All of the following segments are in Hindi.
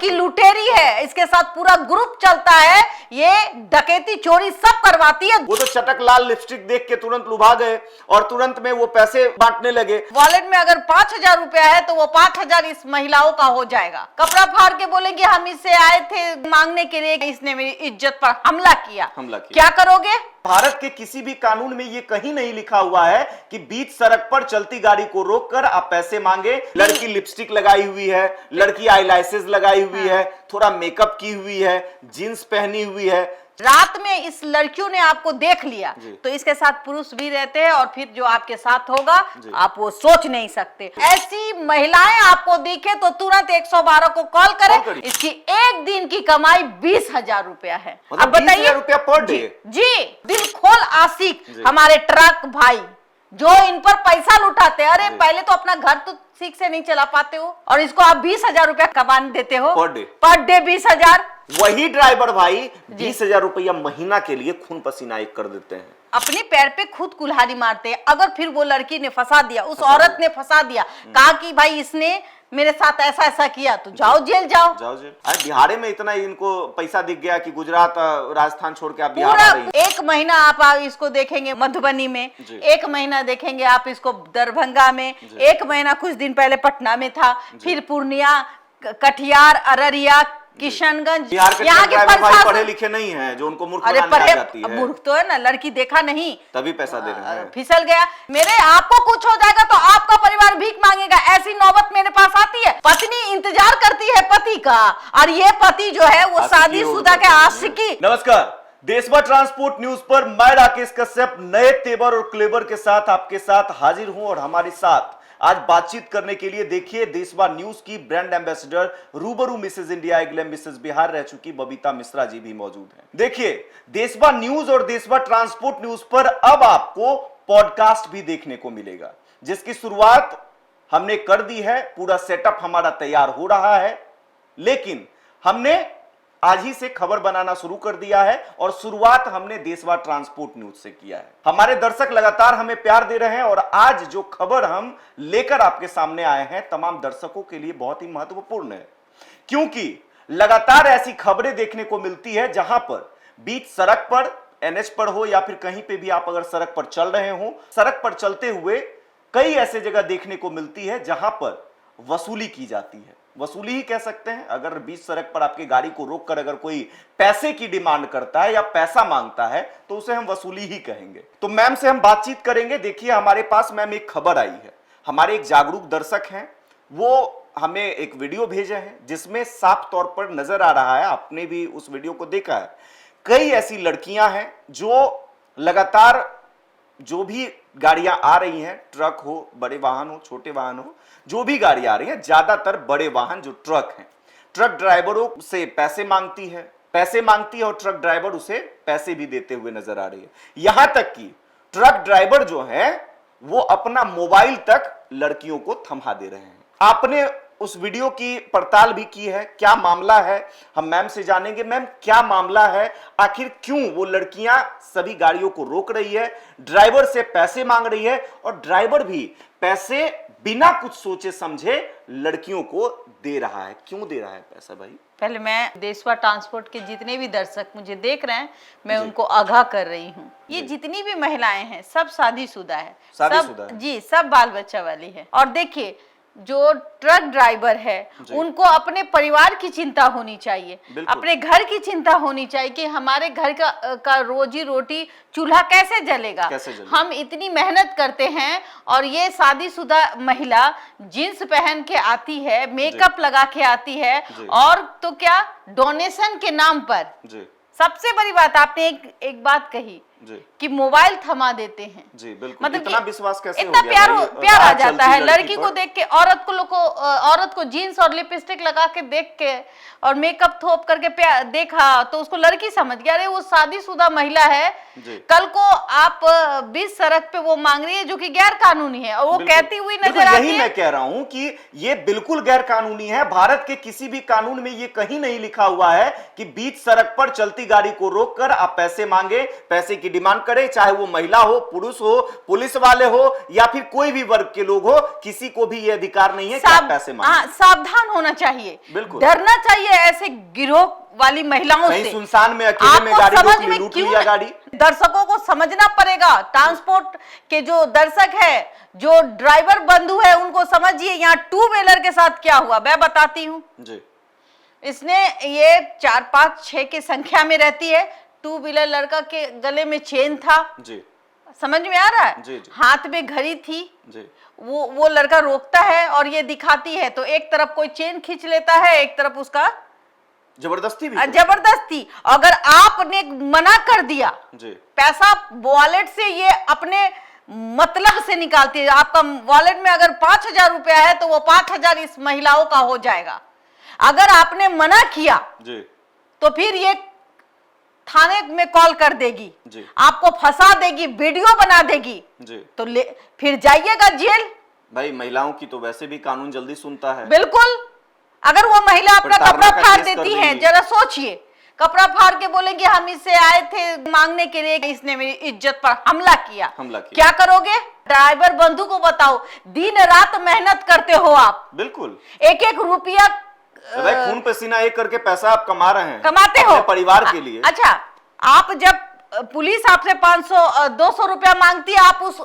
की लुटेरी है, इसके साथ पूरा ग्रुप चलता है, ये डकैती चोरी सब करवाती है। वो तो चटक लाल लिपस्टिक देख के तुरंत लुभा गए और तुरंत में वो पैसे बांटने लगे। वॉलेट में अगर 5,000 रुपया है तो वो 5,000 इस महिलाओं का हो जाएगा। कपड़ा फाड़ के बोलेंगे हम इससे आए थे मांगने के लिए, इसने मेरी इज्जत पर हमला किया। क्या करोगे? भारत के किसी भी कानून में ये कहीं नहीं लिखा हुआ है कि बीच सड़क पर चलती गाड़ी को रोककर आप पैसे मांगे। लड़की लिपस्टिक लगाई हुई है, लड़की आईलाइसेस लगाई हुई है, थोड़ा मेकअप की हुई है, जींस पहनी हुई है। रात में इस लड़कियों ने आपको देख लिया तो इसके साथ पुरुष भी रहते हैं और फिर जो आपके साथ होगा आप वो सोच नहीं सकते। ऐसी महिलाएं आपको दिखे तो तुरंत 112 को कॉल करें। इसकी एक दिन की कमाई 20,000 रुपया है। अब बताइए, 20,000 रुपया पर डे। जी, दिल खोल आशिक हमारे ट्रक भाई जो इन पर पैसा लुटाते हैं। अरे पहले तो अपना घर तो ठीक से नहीं चला पाते हो और इसको आप 20,000 रुपया कमान देते हो पर डे 20,000। वही ड्राइवर भाई 20,000 रुपया महीना के लिए खून पसीना एक कर देते हैं। अपने पैर पे खुद कुल्हाड़ी मारते हैं। अगर फिर वो लड़की ने फंसा दिया, उस औरत ने फंसा दिया, कहा कि भाई इसने मेरे साथ ऐसा ऐसा किया तो जाओ जेल, जाओ जेल। अरे बिहार में इतना इनको पैसा दिख गया कि गुजरात राजस्थान छोड़ के आप बिहार आ रही हैं। एक महीना आप इसको देखेंगे मधुबनी में, एक महीना देखेंगे आप इसको दरभंगा में, एक महीना कुछ दिन पहले पटना में था, फिर पूर्णिया, कटिहार, अररिया, किशनगंज। यहाँ के भाई पढ़े लिखे नहीं हैं जो उनको मूर्ख बनाने आ जाती है। मूर्ख तो है ना, लड़की देखा नहीं तभी पैसा दे रहे हैं। फिसल गया। मेरे आपको कुछ हो जाएगा तो आपका परिवार भीख मांगेगा। ऐसी नौबत मेरे पास आती है। पत्नी इंतजार करती है पति का और ये पति जो है वो शादीशुदा के आशिकी। नमस्कार, देशवा ट्रांसपोर्ट न्यूज पर मैं राकेश कश्यप नए तेवर और क्लेवर के साथ आपके साथ हाजिर हूं और हमारे साथ आज बातचीत करने के लिए देखिए देशवा न्यूज की ब्रांड एम्बेसडर, रूबरू मिसेज इंडिया, एग्लैम मिसेज बिहार रह चुकी बबीता मिश्रा जी भी मौजूद हैं। देखिए देशवा न्यूज और देशवा ट्रांसपोर्ट न्यूज पर अब आपको पॉडकास्ट भी देखने को मिलेगा, जिसकी शुरुआत हमने कर दी है। पूरा सेटअप हमारा तैयार हो रहा है, लेकिन हमने आज ही से खबर बनाना शुरू कर दिया है और शुरुआत हमने देशवा ट्रांसपोर्ट न्यूज से किया है। हमारे दर्शक लगातार हमें प्यार दे रहे हैं और आज जो खबर हम लेकर आपके सामने आए हैं तमाम दर्शकों के लिए बहुत ही महत्वपूर्ण है, क्योंकि लगातार ऐसी खबरें देखने को मिलती है जहां पर बीच सड़क पर, एनएच पर हो या फिर कहीं पे भी आप अगर सड़क पर चल रहे हो, सड़क पर चलते हुए कई ऐसे जगह देखने को मिलती है जहां पर वसूली की जाती है। वसूली ही कह सकते हैं। अगर बीच सड़क पर आपकी गाड़ी को रोककर अगर कोई पैसे की डिमांड करता है या पैसा मांगता है तो उसे हम वसूली ही कहेंगे। तो मैम से हम बातचीत करेंगे। देखिए हमारे पास मैम एक खबर आई है। हमारे एक जागरूक दर्शक हैं, वो हमें एक वीडियो भेजे हैं जिसमें साफ तौर पर नजर आ रहा है, आपने भी उस वीडियो को देखा है, कई ऐसी लड़कियां हैं जो लगातार जो भी गाड़ियां आ रही हैं, ट्रक हो, बड़े वाहन हो, छोटे वाहन हो, जो भी गाड़ी आ रही है, ज्यादातर बड़े वाहन जो ट्रक हैं, ट्रक ड्राइवरों से पैसे मांगती है और ट्रक ड्राइवर उसे पैसे भी देते हुए नजर आ रही है। यहां तक कि ट्रक ड्राइवर जो है वो अपना मोबाइल तक लड़कियों को थमा दे रहे हैं। आपने उस वीडियो की पड़ताल भी की है, क्या मामला है हम मैम से जानेंगे। मैम क्या मामला है, आखिर क्यों वो लड़कियां सभी गाड़ियों को रोक रही है, ड्राइवर से पैसे मांग रही है और ड्राइवर भी पैसे बिना कुछ सोचे समझे लड़कियों को दे रहा है। क्यों दे रहा है पैसा भाई? पहले मैं देशवा ट्रांसपोर्ट के जितने भी दर्शक मुझे देख रहे हैं मैं उनको आगाह कर रही हूँ, ये जितनी भी महिलाएं हैं सब शादीशुदा है, सब बाल बच्चा वाली है। और देखिए जो ट्रक ड्राइवर है उनको अपने परिवार की चिंता होनी चाहिए, अपने घर की चिंता होनी चाहिए कि हमारे घर का रोजी रोटी चूल्हा कैसे जलेगा। हम इतनी मेहनत करते हैं और ये शादीशुदा महिला जींस पहन के आती है, मेकअप लगा के आती है और तो क्या डोनेशन के नाम पर। सबसे बड़ी बात आपने एक बात कही कि मोबाइल थमा देते हैं। जी बिल्कुल। मतलब इतना विश्वास कैसे इतना हो गया प्यार आ जाता है लड़की को देख के। औरत को जीन्स और लिपस्टिक लगा के देख के और मेकअप थोप करके देखा तो उसको लड़की समझ गया अरे वो शादीशुदा महिला है। कल को आप बीच सड़क पे वो मांग रही है जो कि गैर कानूनी है और वो कहती हुई नजर आती है। यही मैं कह रहा हूं कि ये बिल्कुल गैर कानूनी है। भारत के किसी भी कानून में ये कहीं नहीं लिखा हुआ है कि बीच सड़क पर चलती गाड़ी को रोककर आप पैसे मांगे, पैसे की डिमांड करे, चाहे वो महिला हो, पुरुष हो, पुलिस वाले हो या फिर कोई भी वर्ग के लोग हो, किसी को भी ये अधिकार नहीं है कि आप पैसे मांगे। सावधान होना चाहिए, बिल्कुल डरना चाहिए ऐसे गिरोह वाली महिलाओं से। सुनसान में अकेले में गाड़ी रोक ली, लूट लिया गाड़ी। दर्शकों को समझना पड़ेगा, ट्रांसपोर्ट के जो दर्शक है, जो ड्राइवर बंधु है, उनको समझिए यहाँ टू व्हीलर के साथ क्या हुआ। मैं बताती हूँ जी। इसने ये 4, 5, 6 की संख्या में रहती है। टू व्हीलर लड़का के गले में चेन था जी, समझ में आ रहा है जी, जी। हाथ में घड़ी थी जी। वो लड़का रोकता है और ये दिखाती है, तो एक तरफ कोई चेन खींच लेता है, एक तरफ उसका जबरदस्ती। अगर आपने मना कर दिया जी, पैसा वॉलेट से ये अपने मतलब से निकालती है। आपका वॉलेट में अगर 5,000 रुपया है तो वो 5,000 इस महिलाओं का हो जाएगा। अगर आपने मना किया जी, तो फिर ये थाने में कॉल कर देगी जी, आपको फंसा देगी, वीडियो बना देगी जी, तो फिर जाइएगा जेल। भाई महिलाओं की तो वैसे भी कानून जल्दी सुनता है। बिल्कुल, अगर वो महिला अपना कपड़ा फाड़ देती है, जरा सोचिए, कपड़ा फाड़ के बोलेंगे हम इससे आए थे मांगने के लिए, इसने मेरी इज्जत पर हमला किया। क्या करोगे? ड्राइवर बंधु को बताओ, दिन रात मेहनत करते हो आप, बिल्कुल एक एक रुपया खून पसीना एक करके पैसा आप कमा रहे हैं, कमाते हो परिवार के लिए। अच्छा, आप जब पुलिस आपसे 500 200 रुपया मांगती है, आप उस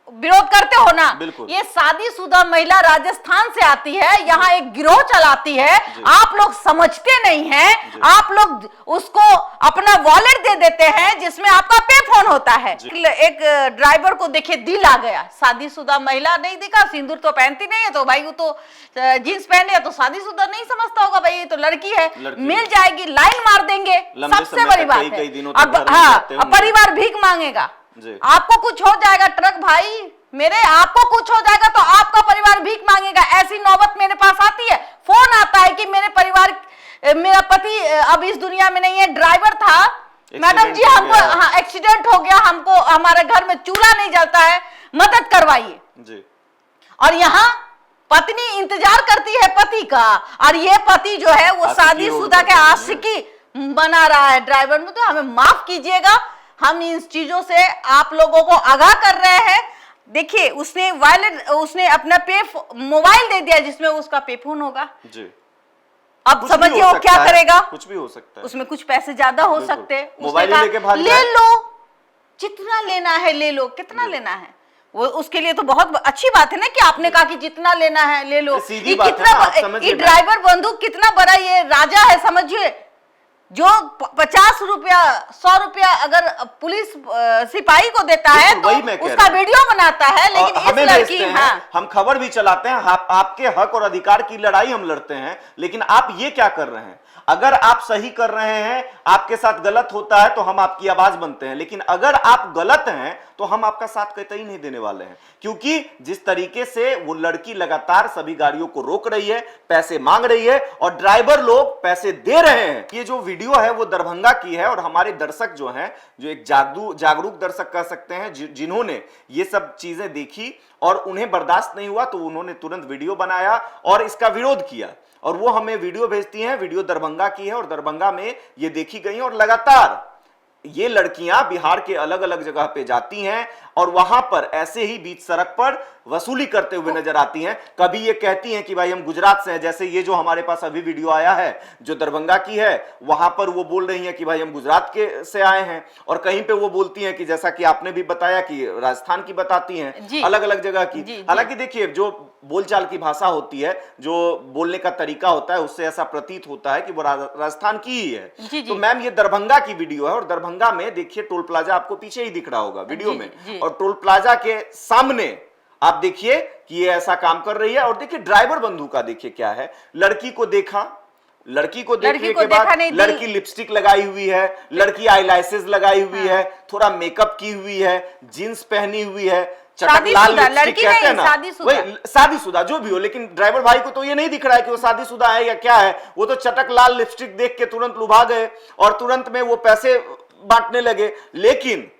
विरोध करते हो ना। ये शादीशुदा महिला राजस्थान से आती है, यहाँ एक गिरोह चलाती है, आप लोग समझते नहीं हैं, आप लोग उसको अपना वॉलेट दे देते हैं जिसमें आपका पे फोन होता है। एक ड्राइवर को देखिए दिल आ गया, शादीशुदा महिला नहीं दिखा, सिंदूर तो पहनती नहीं है, तो भाई वो तो जींस पहने है तो शादीशुदा नहीं समझता होगा, भाई ये तो लड़की है, मिल जाएगी, लाइन मार देंगे। सबसे बड़ी बात है, हाँ, परिवार भीख मांगेगा, आपको कुछ हो जाएगा, ट्रक भाई मेरे, आपको कुछ हो जाएगा तो आपका परिवार भीख मांगेगा। ऐसी नौबत मेरे पास आती है, फोन आता है कि मेरा पति अब इस दुनिया में नहीं है, ड्राइवर था, मैडम जी हमको एक्सीडेंट हो गया, हमको हमारे घर में चूल्हा नहीं जलता है, मदद करवाइए जी। और यहाँ पत्नी इंतजार करती है पति का, और ये पति जो है वो शादीशुदा के आशिकी बना रहा है ड्राइवर में। तो हमें माफ कीजिएगा, हम इन चीजों से आप लोगों को आगाह कर रहे हैं। देखिए, उसने अपना मोबाइल दे दिया जिसमें उसका पे फोन होगा जी। अब समझिए वो क्या करेगा, कुछ भी हो सकता है, उसमें कुछ पैसे ज्यादा हो सकते हैं, मोबाइल लेके भाग ले लो, जितना लेना है ले लो, कितना लेना है वो उसके लिए तो बहुत अच्छी बात है ना कि आपने कहा कि जितना लेना है ले लो। ये कितना, ये ड्राइवर बंधु कितना बड़ा ये राजा है, समझिए, जो 50 रुपया 100 रुपया अगर पुलिस सिपाही को देता है तो उसका वीडियो बनाता है, लेकिन इस लड़की, हाँ, हम खबर भी चलाते हैं, आपके हक और अधिकार की लड़ाई हम लड़ते हैं, लेकिन आप ये क्या कर रहे हैं? अगर आप सही कर रहे हैं, आपके साथ गलत होता है तो हम आपकी आवाज बनते हैं, लेकिन अगर आप गलत हैं तो हम आपका साथ कतई नहीं देने वाले हैं, क्योंकि जिस तरीके से वो लड़की लगातार सभी गाड़ियों को रोक रही है, पैसे मांग रही है और ड्राइवर लोग पैसे दे रहे हैं। ये जो वीडियो है वो दरभंगा की है और हमारे दर्शक जो हैं, जो एक जागरूक दर्शक कह सकते हैं, जिन्होंने ये सब चीजें देखी और उन्हें बर्दाश्त नहीं हुआ तो उन्होंने तुरंत वीडियो बनाया और इसका विरोध किया, और वो हमें वीडियो भेजती हैं। वीडियो दरभंगा की है और दरभंगा में ये देखी गई और लगातार ये लड़कियां बिहार के अलग अलग जगह पे जाती हैं और वहां पर ऐसे ही बीच सड़क पर वसूली करते हुए नजर आती हैं। कभी ये कहती हैं कि भाई हम गुजरात से हैं, जैसे ये जो हमारे पास अभी वीडियो आया है जो दरभंगा की है, वहां पर वो बोल रही हैं कि भाई हम गुजरात के से आए हैं, और कहीं पे वो बोलती हैं कि जैसा कि आपने भी बताया कि राजस्थान की बताती हैं, अलग अलग जगह की। हालांकि देखिए, जो बोलचाल की भाषा होती है, जो बोलने का तरीका होता है, उससे ऐसा प्रतीत होता है कि वो राजस्थान की ही है। तो मैम, ये दरभंगा की वीडियो है और दरभंगा में देखिए टोल प्लाजा आपको पीछे ही दिख रहा होगा वीडियो में, और टोल प्लाजा के सामने आप देखिए कि ये ऐसा काम कर रही है। और देखिए ड्राइवर बंधु का देखिए क्या है, लड़की को देखा, लड़की को देखने के बाद लड़की लिपस्टिक लगाई हुई है, लड़की आईलाइसेस लगाई हुई है, थोड़ा मेकअप की हुई है, जींस पहनी हुई है, चटक लाल लिपस्टिक कहते हैं ना, वही शादीशुदा जो भी हो, लेकिन ड्राइवर भाई को तो ये नहीं दिख रहा है कि वो शादीशुदा है या क्या है। वो तो चटक लाल लिपस्टिक देख के तुरंत लुभा गए और तुरंत में वो पैसे बांटने लगे। लेकिन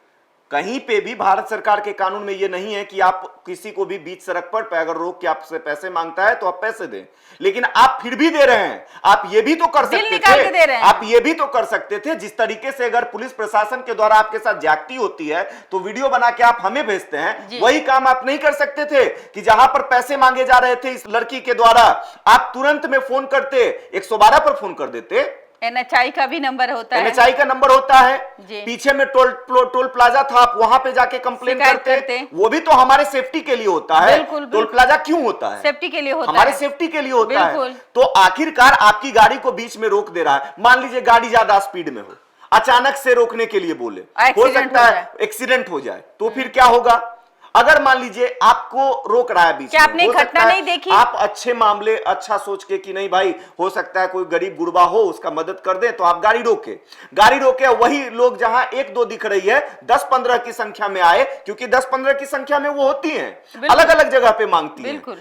कहीं पे भी भारत सरकार के कानून में ये नहीं है कि आप किसी को भी बीच सड़क पर अगर रोक के आपसे पैसे मांगता है तो आप पैसे दें, लेकिन आप फिर भी दे रहे हैं। आप ये भी तो कर सकते थे, आप ये भी तो कर सकते थे, जिस तरीके से अगर पुलिस प्रशासन के द्वारा आपके साथ ज्यादती होती है तो वीडियो बना के आप हमें भेजते हैं, वही काम आप नहीं कर सकते थे कि जहां पर पैसे मांगे जा रहे थे इस लड़की के द्वारा आप तुरंत में फोन करते, 112 पर फोन कर देते। NHI का भी नंबर होता है, NHI का नंबर होता है, पीछे में टोल प्लाजा था, आप वहां पे जाके कंप्लेन करते। वो भी तो हमारे सेफ्टी के लिए होता है। टोल प्लाजा क्यों होता है? सेफ्टी के लिए होता है, हमारे सेफ्टी के लिए होता है। तो आखिरकार आपकी गाड़ी को बीच में रोक दे रहा है। मान लीजिए गाड़ी ज्यादा स्पीड में हो, अचानक से रोकने के लिए बोले, हो सकता है एक्सीडेंट हो जाए, तो फिर क्या होगा? अगर मान लीजिए आपको रोक रहा है बीच में, आपने घटना नहीं देखी, आप अच्छे मामले अच्छा सोच के कि नहीं भाई हो सकता है कोई गरीब गुरबा हो उसका मदद कर दे, तो आप गाड़ी रोके वही लोग जहां 1-2 दिख रही है 10-15 की संख्या में आए, क्योंकि 10-15 की संख्या में वो होती हैं, अलग अलग जगह पे मांगती हैं।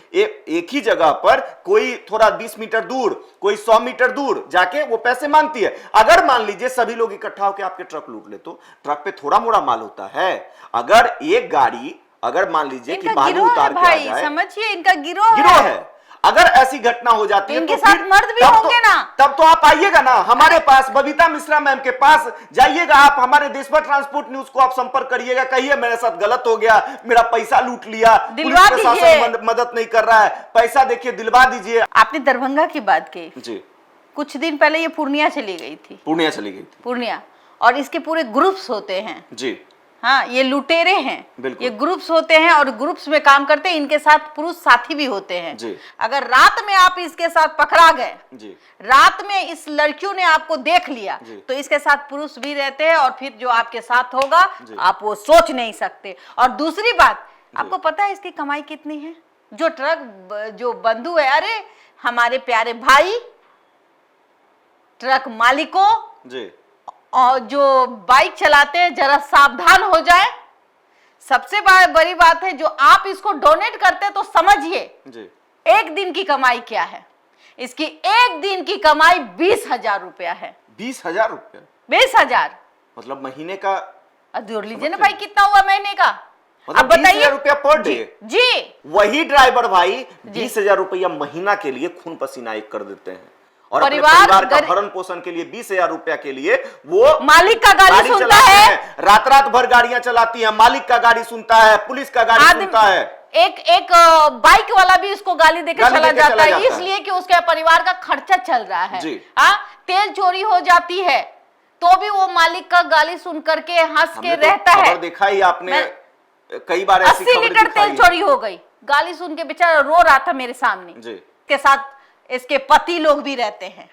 एक ही जगह पर कोई थोड़ा 20 मीटर दूर, कोई 100 मीटर दूर जाके वो पैसे मांगती है। अगर मान लीजिए सभी लोग इकट्ठा होकर आपके ट्रक लूट ले, तो ट्रक पे थोड़ा मोड़ा माल होता है। अगर एक गाड़ी, अगर मान लीजिए कि बालू उतार के आ जाए, समझिए इनका गिरोह है, अगर ऐसी घटना हो जाती है इनके साथ मर्द भी होंगे ना, तब तो आप आइएगा ना हमारे पास, बबीता मिश्रा मैम के पास जाइएगा, आप हमारे देशभर ट्रांसपोर्ट न्यूज को आप संपर्क करिएगा, कहिए मेरे साथ गलत हो गया, मेरा पैसा लूट लिया, पुलिस प्रशासन मदद नहीं कर रहा है, पैसा देखिए दिलवा दीजिए। आपने दरभंगा की बात की जी, कुछ दिन पहले ये पूर्णिया चली गई थी, पूर्णिया, और इसके पूरे ग्रुप्स होते हैं जी। हाँ, ये लुटेरे हैं, ये ग्रुप्स होते हैं और ग्रुप्स में काम करते हैं, इनके साथ पुरुष साथी भी होते हैं जी। अगर रात में आप इसके साथ पकड़ा गए, रात में इस लड़कियों ने आपको देख लिया, तो इसके साथ पुरुष भी रहते हैं, और फिर जो आपके साथ होगा आप वो सोच नहीं सकते। और दूसरी बात, आपको पता है इसकी कमाई कितनी है? जो ट्रक जो बंधु है, अरे हमारे प्यारे भाई ट्रक मालिकों जी, और जो बाइक चलाते हैं जरा सावधान हो जाए। सबसे बड़ी बात है, जो आप इसको डोनेट करते हैं तो समझिए एक दिन की कमाई क्या है। इसकी एक दिन की कमाई 20,000 रुपया है। 20,000 रुपया? 20,000 मतलब महीने का? जोड़ लीजिए ना भाई, कितना हुआ महीने का? मतलब अब बताइए। 20,000 रुपया पर डे जी। वही ड्राइवर भाई 20,000 रुपया महीना के लिए खून पसीना एक कर देते हैं, और परिवार का भरण पोषण के लिए 20,000 रुपया के लिए वो मालिक का गाड़ी सुनता है, रात भर गाड़ियां चलाती हैं, मालिक का गाड़ी सुनता है, पुलिस का गाड़ी सुनता है, एक बाइक वाला भी उसको गाली देकर चला जाता है, इसलिए कि उसके परिवार का खर्चा चल रहा है। तेल चोरी हो जाती है तो भी वो मालिक का गाली सुन करके हंस के रहता है। देखा ही आपने कई बार, 80 लीटर तेल चोरी हो गई, गाली सुन के बेचारा रो रहा था मेरे सामने। के साथ इसके पति लोग भी रहते हैं,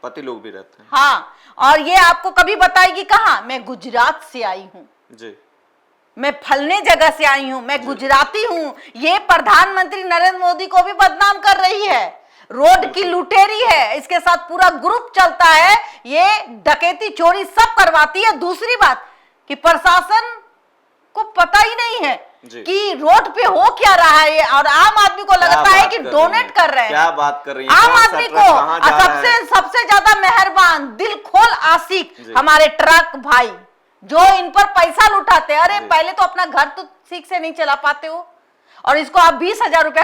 हाँ। और ये आपको कभी बताएगी कहाँ, मैं गुजरात से आई हूँ जी, मैं फलने जगह से आई हूँ, मैं गुजराती हूँ। ये प्रधानमंत्री नरेंद्र मोदी को भी बदनाम कर रही है, रोड की लुटेरी है, इसके साथ पूरा ग्रुप चलता है, ये डकैती चोरी सब करवाती है। दूसरी बात कि प्रशासन को पता ही नहीं है कि रोड पे हो क्या रहा है, और आम आदमी को लगता है कि डोनेट कर रहे हैं। क्या बात कर रही है आम आदमी को? सबसे ज्यादा मेहरबान दिल खोल आशिक हमारे ट्रक भाई, जो इन पर पैसा लुटाते हैं। अरे पहले तो अपना घर तो ठीक से नहीं चला पाते हो, और इसको आप 20,000 रुपया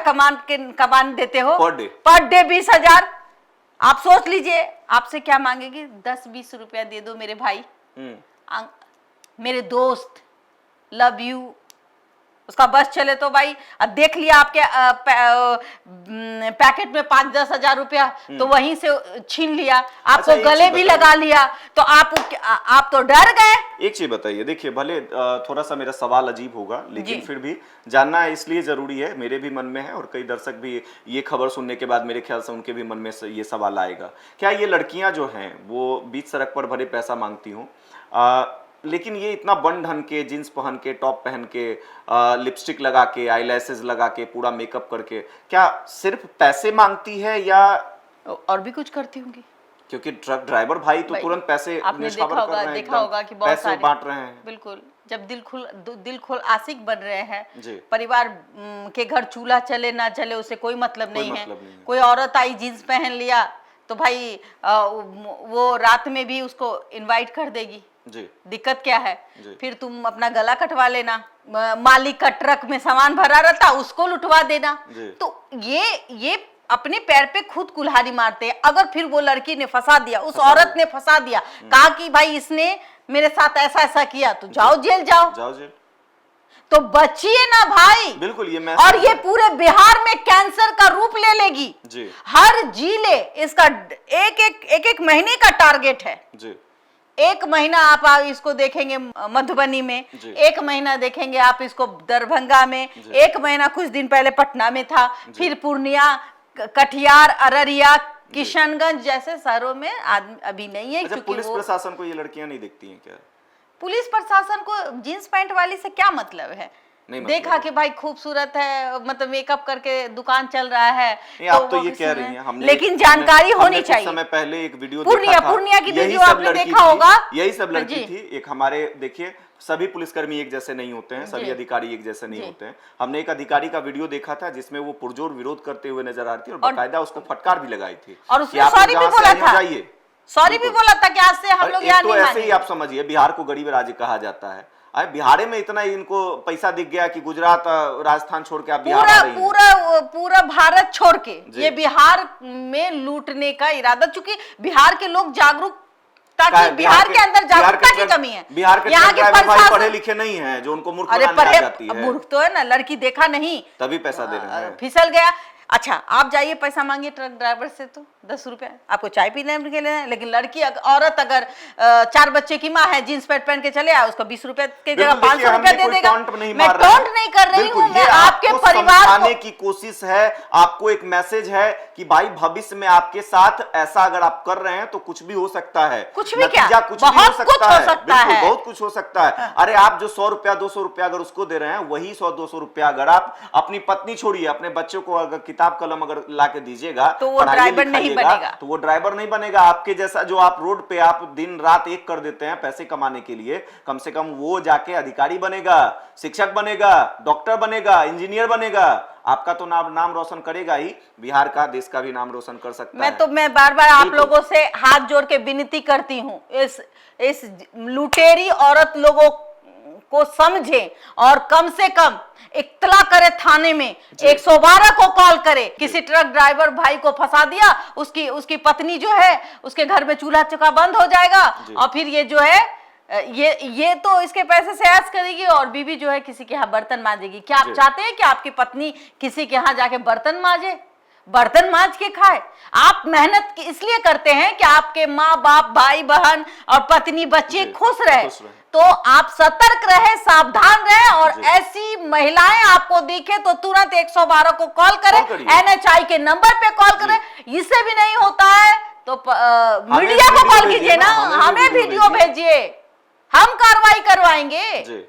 कमान देते हो पर डे 20,000। आप सोच लीजिए आपसे क्या मांगेगी, 10-20 रुपया दे दो मेरे भाई, मेरे दोस्त, लव यू। उसका बस चले तो भाई, अब देख लिया आपके पैकेट में 5-10 हजार रुपया, तो वहीं से छीन लिया, आपको गले भी लगा लिया, तो आप तो डर गए। एक चीज बताइए, देखिए भले थोड़ा सा मेरा सवाल अजीब होगा, लेकिन फिर भी जानना इसलिए जरूरी है, मेरे भी मन में है, और कई दर्शक भी ये खबर सुनने के बाद मेरे ख्याल से उनके भी मन में ये सवाल आएगा, क्या ये लड़कियां जो हैं वो बीच सड़क पर भरे पैसा मांगती हूँ, लेकिन ये इतना बन ढन के, जींस पहन के, टॉप पहन के, लिपस्टिक लगा के, आईलैशेस लगा के, पूरा मेकअप करके, क्या सिर्फ पैसे मांगती है या और भी कुछ करती होंगी? क्योंकि ट्रक ड्राइवर भाई तो तुरंत पैसे आपने देखा होगा कि बहुत सारे बांट रहे हैं। बिल्कुल, जब दिल खोल आशिक बन रहे हैं, परिवार के घर चूल्हा चले ना चले उसे कोई मतलब नहीं है। कोई औरत आई जींस पहन लिया तो भाई वो रात में भी उसको इनवाइट कर देगी, जी। दिक्कत क्या है? जी। फिर तुम अपना गला कटवा लेना, मालिक का ट्रक में सामान भरा रहता उसको लुटवा देना। जी। तो ये अपने पैर पे खुद कुल्हाड़ी मारते हैं। अगर फिर वो लड़की ने फंसा दिया, उस औरत ने फंसा दिया, कहा कि भाई इसने मेरे साथ ऐसा ऐसा किया, तो जाओ जेल, जाओ जेल। तो बचिए ना भाई। बिल्कुल, ये और ये पूरे बिहार में कैंसर का रूप ले लेगी जी। हर जिले इसका एक महीने का टारगेट है जी। एक महीना आप इसको देखेंगे मधुबनी में, एक महीना देखेंगे आप इसको दरभंगा में, एक महीना कुछ दिन पहले पटना में था, फिर पूर्णिया, कटिहार, अररिया, किशनगंज जैसे शहरों में अभी नहीं है। अच्छा, पुलिस प्रशासन को ये लड़कियां नहीं दिखती हैं क्या? पुलिस प्रशासन को जींस पैंट वाली से क्या मतलब है? देखा कि भाई खूबसूरत है, मतलब मेकअप करके दुकान चल रहा है, तो आप तो ये कह रही हैं, हमने लेकिन जानकारी होनी चाहिए। समय पहले एक वीडियो पूर्णिया की वीडियो आपने देखा होगा, यही सब लड़की थी। एक हमारे देखिए, सभी पुलिसकर्मी एक जैसे नहीं होते हैं, सभी अधिकारी एक जैसे नहीं होते हैं। हमने एक अधिकारी का वीडियो देखा था जिसमें वो पुरजोर विरोध करते हुए नजर आ रही थी और बाकायदा उसको फटकार भी लगाई थी और उसने सॉरी भी बोला था, सॉरी भी बोला था कि आज से हम लोग यहाँ नहीं मानेंगे। ऐसे ही आप समझिए, बिहार को गरीब राज्य कहा जाता है। बिहार में इतना इनको पैसा दिख गया कि गुजरात, राजस्थान छोड़ के आप बिहार आ रही हैं। पूरा भारत छोड़ के ये बिहार में लूटने का इरादा, चूंकि बिहार के लोग जागरूक, ताकि बिहार के अंदर जागरूकता की कमी है। बिहार के यहाँ के भाई पढ़े लिखे नहीं है जो उनको मूर्ख बनाने आ जाती है। मूर्ख तो है ना, लड़की देखा नहीं तभी पैसा दे रहे हैं, फिसल गया। अच्छा, आप जाइए पैसा मांगिए ट्रक ड्राइवर से, तो 10 रुपया आपको चाय पीने के लिए, लेकिन लड़की औरत अगर 4 बच्चे की माँ है, जींस पैंट पहन के चले आए, उसको 20 रुपए के जगह 500 रुपया दे देगा। मैं टॉन्ट नहीं कर रही हूँ, मैं आपके परिवार को की कोशिश है, आपको एक मैसेज है कि भाई भविष्य में आपके साथ ऐसा अगर आप कर रहे हैं तो कुछ भी हो सकता है। कुछ भी क्या, कुछ भी हो सकता है, बिल्कुल बहुत कुछ हो सकता है। अरे आप जो 100 रुपया 200 रुपया अगर उसको दे रहे हैं, वही 100-200 रुपया अगर आप अपनी पत्नी छोड़िए, अपने बच्चों को अगर किताब कलम अगर ला के दीजिएगा तो वो ड्राइवर नहीं बनेगा, तो वो ड्राइवर नहीं बनेगा। आपके जैसा जो आप रोड पे आप दिन रात एक कर देते हैं पैसे कमाने के लिए, कम से कम वो जाके अधिकारी बनेगा, शिक्षक बनेगा, डॉक्टर बनेगा, इंजीनियर बनेगा। आपका तो नाम रोशन करेगा ही, बिहार का, देश का भी नाम रोशन कर सकता है। मैं बार बार आप लोगों से हाथ जोड़ के विनती करती हूँ, इस लुटेरी औरत लोगों को समझे और कम से कम इत्तला करे थाने में, 112 को कॉल करे। किसी ट्रक ड्राइवर भाई को फंसा दिया, उसकी पत्नी जो है उसके घर में चूल्हा चौका बंद हो जाएगा, और फिर ये जो है ये तो इसके पैसे से ऐश करेगी और बीवी जो है किसी के यहाँ बर्तन मांजेगी। क्या आप चाहते हैं कि आपकी पत्नी किसी के यहाँ जाके बर्तन मांजे, बर्तन मांज के खाए? आप मेहनत इसलिए करते हैं कि आपके माँ बाप, भाई बहन और पत्नी बच्चे खुश रहे। तो आप सतर्क रहे, सावधान रहे, और ऐसी महिलाएं आपको दिखे तो तुरंत 112 को कॉल करें, NHI के नंबर पे कॉल करें। इससे भी नहीं होता है तो मीडिया को कॉल कीजिए ना, हमें वीडियो भेजिए, हम कार्रवाई करवाएंगे।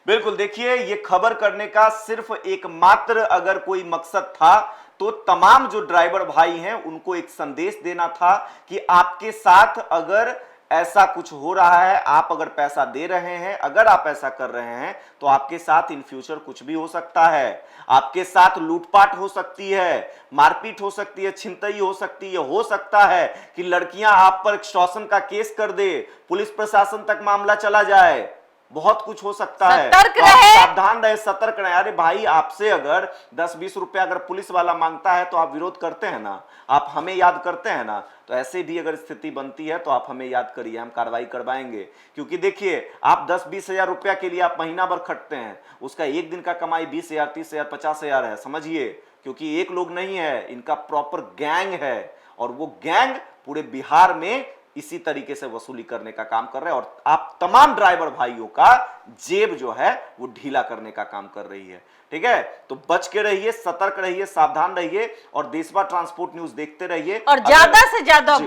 बिल्कुल, देखिए ये खबर करने का सिर्फ एकमात्र अगर कोई मकसद था तो तमाम जो ड्राइवर भाई हैं उनको एक संदेश देना था कि आपके साथ अगर ऐसा कुछ हो रहा है, आप अगर पैसा दे रहे हैं, अगर आप ऐसा कर रहे हैं तो आपके साथ इन फ्यूचर कुछ भी हो सकता है। आपके साथ लूटपाट हो सकती है, मारपीट हो सकती है, छिनतई हो सकती है। हो सकता है कि लड़कियां आप पर एक्सटॉर्शन का केस कर दे, पुलिस प्रशासन तक मामला चला जाए, बहुत कुछ हो सकता है। तो सावधान रहे, सतर्क रहे। अरे भाई, आपसे अगर 10-20 रुपया अगर पुलिस वाला मांगता है तो आप विरोध करते हैं ना, आप हमें याद करते हैं ना। तो ऐसे भी अगर स्थिति बनती है तो आप हमें याद करिए, हम कार्रवाई करवाएंगे। क्योंकि देखिए, आप 10-20 हजार रुपया के लिए आप महीना भर खटते हैं, उसका एक दिन का कमाई 20,000, 30,000, 50,000 है, समझिए। क्योंकि एक लोग नहीं है, इनका प्रॉपर गैंग है, और वो गैंग पूरे बिहार में इसी तरीके से वसूली करने का काम कर रहे हैं। और आप तमाम ड्राइवर भाइयों का जेब जो है वो ढीला करने का काम कर रही है। ठीक है, तो बच के रहिए, सतर्क रहिए, सावधान रहिए, और देशवा ट्रांसपोर्ट न्यूज देखते रहिए, और ज्यादा से ज्यादा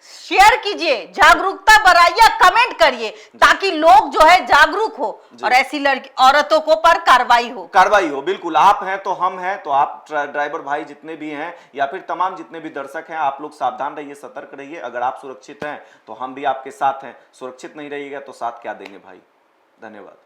शेयर कीजिए, जागरूकता बढ़ाइए, कमेंट करिए, ताकि लोग जो है जागरूक हो और ऐसी लड़की औरतों को पर कार्रवाई हो। बिल्कुल, आप हैं तो हम हैं, तो आप ड्राइवर भाई जितने भी हैं या फिर तमाम जितने भी दर्शक हैं, आप लोग सावधान रहिए, सतर्क रहिए। अगर आप सुरक्षित हैं तो हम भी आपके साथ हैं, सुरक्षित नहीं रहिएगा तो साथ क्या देंगे भाई। धन्यवाद।